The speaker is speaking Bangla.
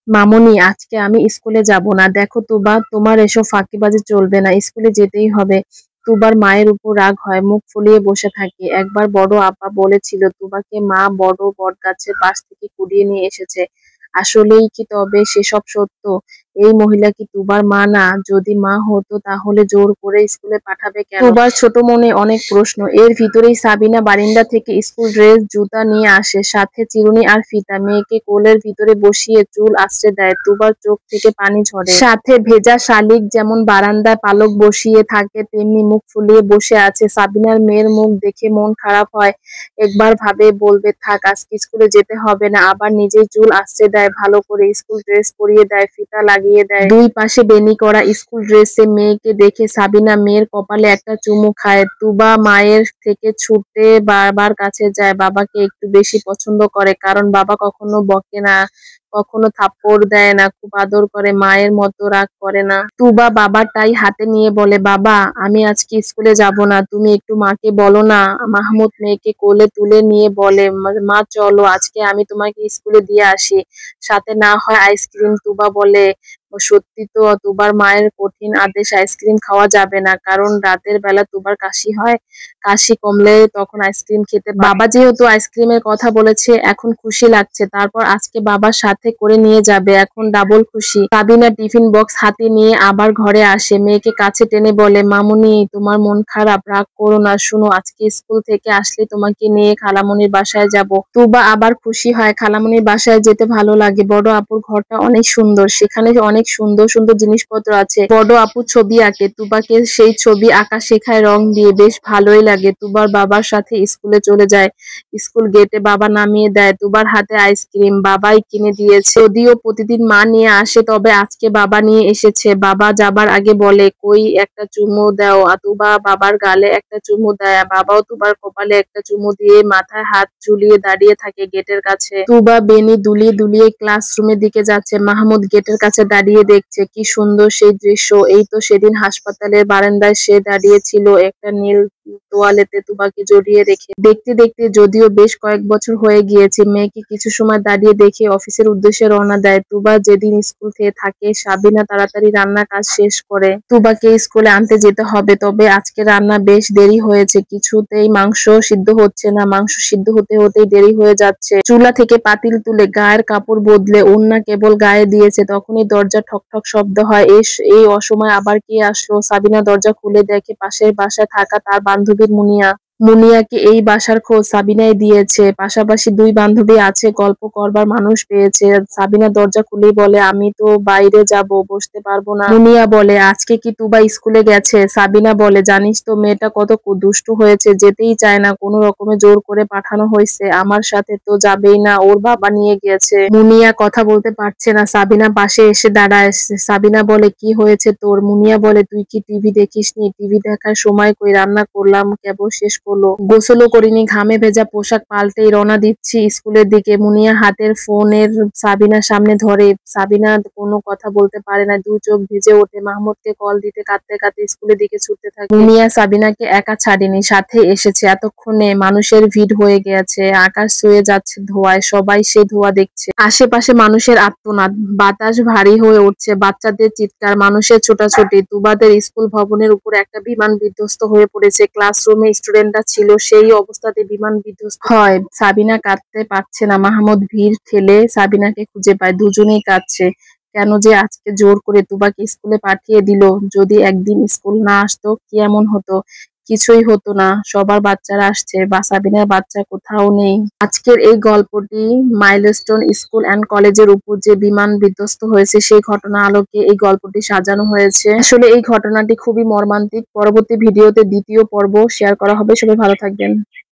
মামুনি, আজকে আমি স্কুলে যাব না। দেখো তুবা, তোমার এসব ফাঁকিবাজি চলবে না। স্কুলে যেতেই হবে। তুবার মায়ের উপর রাগ হয়, মুখ ফুলিয়ে বসে থাকে। একবার বড় আপা বলেছিল তুবাকে মা বড় বটগাছের পাশ থেকে কুড়িয়ে নিয়ে এসেছে। আসলেই কি তবে সেসব সত্য? এই মহিলা কি তুবার মা না? যদি মা হতো তাহলে জোর করে স্কুলে পাঠাবে কেন? তুবার ছোট মনে অনেক প্রশ্ন। এর ভিতরেই সাবিনা বারিন্দা থেকে স্কুল ড্রেস, জুতা নিয়ে আসে, সাথে চিরুনি আর ফিতা। মেয়েকে কোলের ভিতরে বসিয়ে চুল আঁচড়ে দেয়। তুবার চোখ থেকে পানি ঝরে। সাথে ভেজা শালিক যেমন বারান্দায় পালক বসিয়ে থাকে তেমনি মুখ ফুলিয়ে বসে আছে। সাবিনার মেয়ের মুখ দেখে মন খারাপ হয়। একবার ভাবে বলবে থাক, আজকে স্কুলে যেতে হবে না। আবার নিজেই চুল আঁচড়ে দেয় ভালো করে, স্কুল ড্রেস পরিয়ে দেয়, ফিতা লাগিয়ে দেয়। দুই পাশে বেনি করা স্কুল ড্রেসে মেয়েকে দেখে সাবিনা মেয়ের কপালে একটা চুমু খায়। তুবা মায়ের থেকে ছুটে বাবার কাছে যায়। বাবাকে একটু বেশি পছন্দ করে, কারণ বাবা কখনো বকে না, কখনো থাপ্পড় দেয় না, খুব আদর করে, মায়ের মতো রাগ করে না। তুবা বাবারটাই হাতে নিয়ে বলে, বাবা আমি আজকে স্কুলে যাব না, তুমি একটু মাকে বলো না। মাহমুদ মেয়েকে কোলে তুলে নিয়ে বলে, মা চলো, আজকে আমি তোমাকে স্কুলে দিয়ে আসি, সাথে না হয় আইসক্রিম। তুবা বলে, সত্যি তো? তুবার মায়ের কঠিন আদেশ, আইসক্রিম খাওয়া যাবে না, কারণ রাতের বেলা তুবার কাশি হয়, কাশি কমলে তখন আইসক্রিম খেতে পারে। বাবা যেহেতু আইসক্রিমের কথা বলেছে এখন খুশি লাগছে, তারপর আজকে বাবার সাথে করে নিয়ে যাবে, এখন ডাবল খুশি। সাবিনা টিফিন বক্স হাতে নিয়ে আবার ঘরে আসে, মেয়েকে কাছে টেনে বলে, মামুনি তোমার মন খারাপ, রাগ করো না, শুনো আজকে স্কুল থেকে আসলে তোমাকে নিয়ে খালামণির বাসায় যাব। তুবা আবার খুশি হয়, খালামণির বাসায় যেতে ভালো লাগে। বড় আপুর ঘরটা অনেক সুন্দর, সেখানে অনেক সুন্দর সুন্দর জিনিসপত্র আছে। বড় আপু ছবি আঁকে, তুবাকে সেই ছবি আঁকা শেখায় রং দিয়ে, বেশ ভালোই লাগে। তুবার বাবার সাথে স্কুলে চলে যায়। স্কুল গেটে বাবা নামিয়ে দেয়। তুবার হাতে আইসক্রিম বাবাই কিনে দিয়েছে, যদিও প্রতিদিন মা নিয়ে আসে, তবে আজকে বাবা নিয়ে এসেছে। বাবা যাবার আগে বলে, কই একটা চুমু দাও। তুবা বাবার গালে একটা চুমু দেয়, বাবাও তুবার কপালে একটা চুমু দিয়ে মাথায় হাত ঝুলিয়ে দাঁড়িয়ে থাকে গেটের কাছে। তুবা বেনি দুলিয়ে দুলিয়ে ক্লাসরুমের দিকে যাচ্ছে। মাহমুদ গেটের কাছে দাঁড়িয়ে দেখছে, কি সুন্দর সেই দৃশ্য। এই তো সেদিন হাসপাতালের বারান্দায় সে দাঁড়িয়ে ছিল, একটা নীল তোয়ালেতে তুবাকে জড়িয়ে রেখে। দেখতে দেখতে যদিও বেশ কয়েক বছর হয়ে গিয়েছে, মেয়েকে কিছু সময় দাঁড়িয়ে দেখে অফিসের উদ্দেশ্যে রওনা দেয়। তুবা যেদিন স্কুল থেকে থাকে, সাবিনা তাড়াতাড়ি রান্নার কাজ শেষ করে তুবাকে স্কুলে আনতে যেতে হবে। তবে আজকে রান্না বেশ দেরি হয়েছে, কিছুতেই মাংস সিদ্ধ হচ্ছে না। মাংস সিদ্ধ হতে হতেই দেরি হয়ে যাচ্ছে। চুলা থেকে পাতিল তুলে গায়ের কাপড় বদলে ওড়না কেবল গায়ে দিয়েছে, তখনই দরজা ঠক ঠক শব্দ হয়। এই অসময়ে আবার কে আসলো? সাবিনা দরজা খুলে দেখে পাশের বাসায় থাকা তার বান্ধবী মুনিয়া। মুনিয়াকে এই বাসার খোঁজ সাবিনাই দিয়েছে, পাশাপাশি দুই বান্ধবী আছে, গল্প করবার মানুষ পেয়েছে। সাবিনা দরজা খুলেই বলে, আমি তো বাইরে যাব, বসতে পারবো না। মুনিয়া বলে, আজকে কি তুবা স্কুলে গেছে? সাবিনা বলে, জানিস তো মেয়েটা কত দুষ্টু হয়েছে, যেতেই চায় না, কোনো রকমে জোর করে পাঠানো হয়েছে। আমার সাথে তো যাবেই না, ওর বাবা নিয়ে গেছে। মুনিয়া কথা বলতে পারছে না। সাবিনা পাশে এসে দাঁড়ায়। সাবিনা বলে, কি হয়েছে তোর? মুনিয়া বলে, তুই কি টিভি দেখিসনি? টিভি দেখার সময় কই, রান্না করলাম কেবল শেষ করলো, গোসলও করিনি, ঘামে ভেজা পোশাক পাল্টেই রওনা দিচ্ছি স্কুলের দিকে। মুনিয়া হাতের ফোনের সাবিনার সামনে ধরে। সাবিনা কোনো কথা বলতে পারে না, দুই চোখ ভিজে ওঠে। মাহমুদকে কল দিতে কাঁদতে কাঁদতে স্কুলের দিকে ছুটতে থাকে। মুনিয়া সাবিনাকে একা ছাড়েনি, সাথে এসেছে। এতক্ষণে মানুষের ভিড় হয়ে গেছে, আকাশ ছুঁয়ে যাচ্ছে ধোঁয়ায়, সবাই সেই ধোঁয়া দেখছে। আশেপাশে মানুষের আর্তনাদ, বাতাস ভারী হয়ে উঠছে, বাচ্চাদের চিৎকার, মানুষের ছোটাছুটি। তুবাদের স্কুল ভবনের উপর একটা বিমান বিধ্বস্ত হয়ে পড়েছে। ক্লাসরুমে স্টুডেন্টরা ছিল, সেই অবস্থাতে বিমান বিধ্বস্ত হয়। সাবিনা কাঁদতে পারছে না। মাহমুদ ভিড় ঠেলে সাবিনাকে খুঁজে পায়, দুজনেই কাঁদছে। কেন যে আজকে জোর করে তুবাকে স্কুলে পাঠিয়ে দিল? যদি একদিন স্কুল না আসতো কি এমন হতো? কিছুই হতো না, সবার বাচ্চারা আসছে, বা সাবিনার বাচ্চা কোথাও নেই। আজকের এই গল্পটি মাইলস্টোন স্কুল অ্যান্ড কলেজের উপর যে বিমান বিধ্বস্ত হয়েছে সেই ঘটনা আলোকে এই গল্পটি সাজানো হয়েছে। আসলে এই ঘটনাটি খুবই মর্মান্তিক। পরবর্তী ভিডিওতে দ্বিতীয় পর্ব শেয়ার করা হবে। সবাই ভালো থাকবেন।